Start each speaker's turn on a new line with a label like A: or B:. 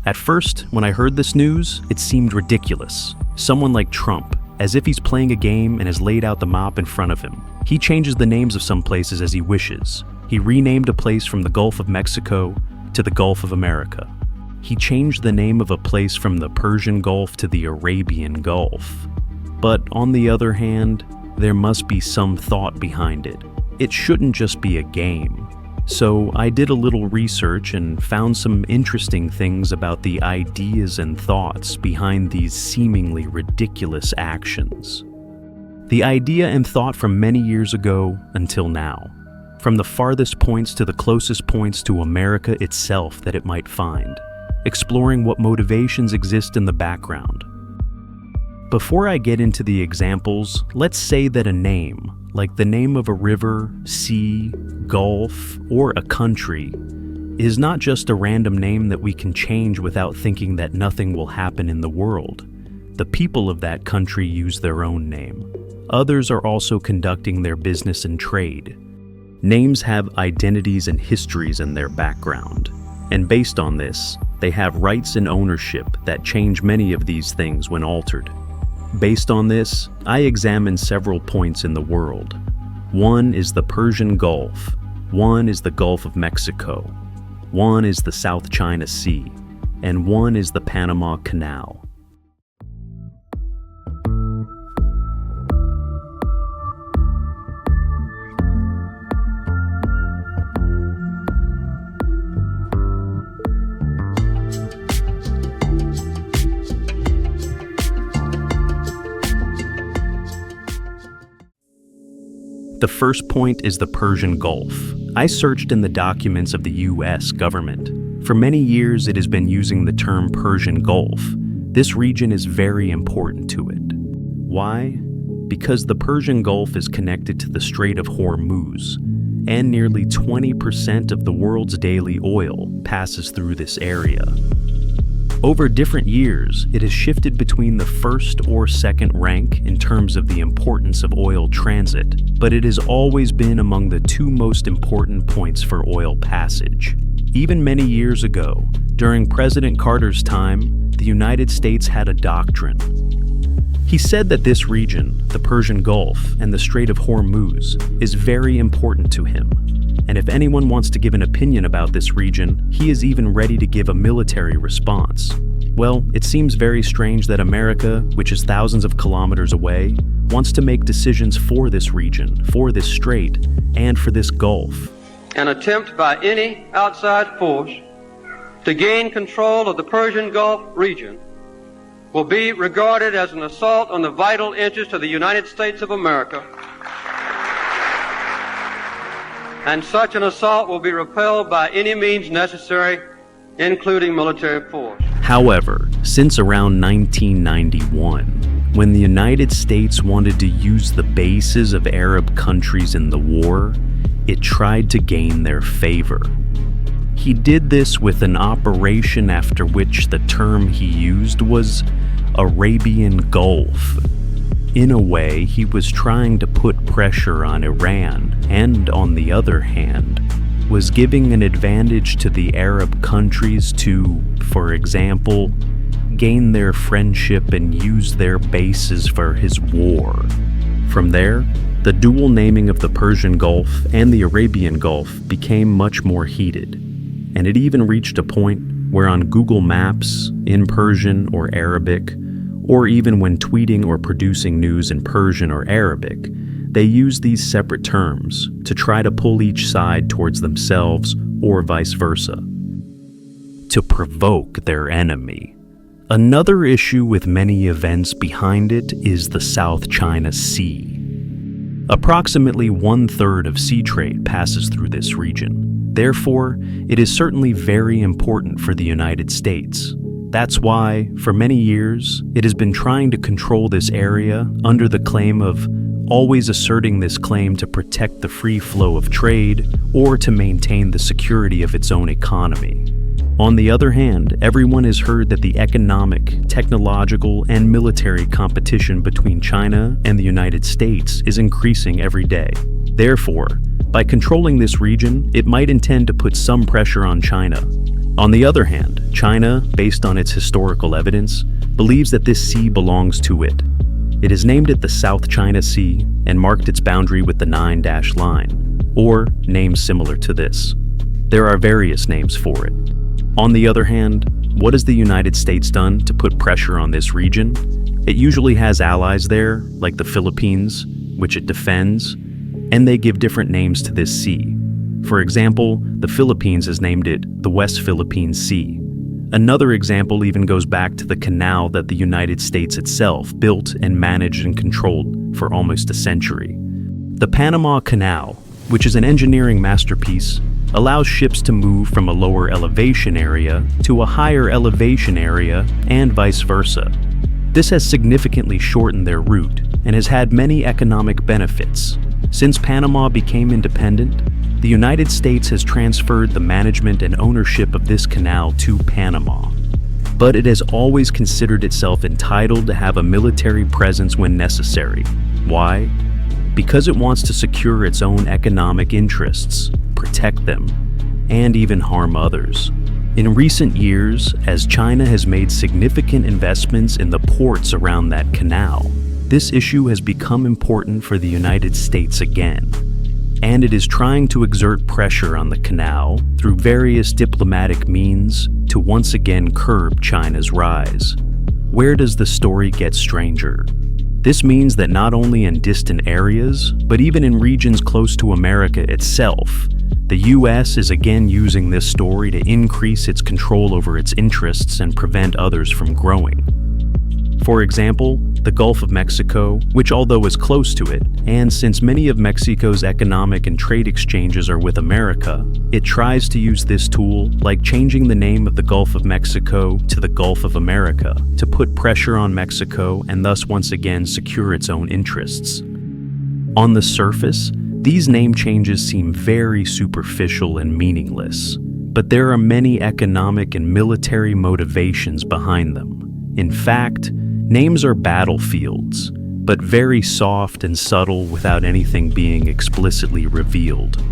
A: At first, when I heard this news, it seemed ridiculous. Someone like Trump, as if he's playing a game and has laid out the map in front of him. He changes the names of some places as he wishes. He renamed a place from the Gulf of Mexico to the Gulf of America. He changed the name of a place from the Persian Gulf to the Arabian Gulf. But on the other hand, there must be some thought behind it. It shouldn't just be a game. So I did a little research and found some interesting things about the ideas and thoughts behind these seemingly ridiculous actions. The idea and thought from many years ago until now, from the farthest points to the closest points to America itself that it might find, exploring what motivations exist in the background. Before I get into the examples, let's say that a name, like the name of a river, sea, gulf, or a country, is not just a random name that we can change without thinking that nothing will happen in the world. The people of that country use their own name. Others are also conducting their business and trade. Names have identities and histories in their background, and based on this, they have rights and ownership that change many of these things when altered. Based on this, I examined several points in the world. One is the Persian Gulf, one is the Gulf of Mexico, one is the South China Sea, and one is the Panama Canal. The first point is the Persian Gulf. I searched in the documents of the US government. For many years, it has been using the term Persian Gulf. This region is very important to it. Why? Because the Persian Gulf is connected to the Strait of Hormuz, and nearly 20% of the world's daily oil passes through this area. Over different years, it has shifted between the first or second rank in terms of the importance of oil transit, but it has always been among the two most important points for oil passage. Even many years ago, during President Carter's time, the United States had a doctrine. He said that this region, the Persian Gulf and the Strait of Hormuz, is very important to him. And if anyone wants to give an opinion about this region, he is even ready to give a military response. Well, it seems very strange that America, which is thousands of kilometers away, wants to make decisions for this region, for this strait, and for this Gulf.
B: An attempt by any outside force to gain control of the Persian Gulf region will be regarded as an assault on the vital interests of the United States of America. And such an assault will be repelled by any means necessary, including military force.
A: However, since around 1991, when the United States wanted to use the bases of Arab countries in the war, it tried to gain their favor. He did this with an operation after which the term he used was Arabian Gulf. In a way, he was trying to put pressure on Iran, and on the other hand, was giving an advantage to the Arab countries to, for example, gain their friendship and use their bases for his war. From there, the dual naming of the Persian Gulf and the Arabian Gulf became much more heated, and it even reached a point where on Google Maps, in Persian or Arabic, or even when tweeting or producing news in Persian or Arabic, they use these separate terms to try to pull each side towards themselves or vice versa, to provoke their enemy. Another issue with many events behind it is the South China Sea. Approximately 1/3 of sea trade passes through this region. Therefore, it is certainly very important for the United States. That's why, for many years, it has been trying to control this area under the claim of always asserting this claim to protect the free flow of trade or to maintain the security of its own economy. On the other hand, everyone has heard that the economic, technological, and military competition between China and the United States is increasing every day. Therefore, by controlling this region, it might intend to put some pressure on China. On the other hand, China, based on its historical evidence, believes that this sea belongs to it. It has named it the South China Sea and marked its boundary with the 9-dash line, or names similar to this. There are various names for it. On the other hand, what has the United States done to put pressure on this region? It usually has allies there, like the Philippines, which it defends, and they give different names to this sea. For example, the Philippines has named it the West Philippine Sea. Another example even goes back to the canal that the United States itself built and managed and controlled for almost a century. The Panama Canal, which is an engineering masterpiece, allows ships to move from a lower elevation area to a higher elevation area and vice versa. This has significantly shortened their route and has had many economic benefits. Since Panama became independent, the United States has transferred the management and ownership of this canal to Panama. But it has always considered itself entitled to have a military presence when necessary. Why? Because it wants to secure its own economic interests, protect them, and even harm others. In recent years, as China has made significant investments in the ports around that canal, this issue has become important for the United States again. And it is trying to exert pressure on the canal through various diplomatic means to once again curb China's rise. Where does the story get stranger? This means that not only in distant areas, but even in regions close to America itself, the US is again using this story to increase its control over its interests and prevent others from growing. For example, the Gulf of Mexico, which although is close to it, and since many of Mexico's economic and trade exchanges are with America, it tries to use this tool, like changing the name of the Gulf of Mexico to the Gulf of America, to put pressure on Mexico and thus once again secure its own interests. On the surface, these name changes seem very superficial and meaningless, but there are many economic and military motivations behind them. In fact, names are battlefields, but very soft and subtle without anything being explicitly revealed.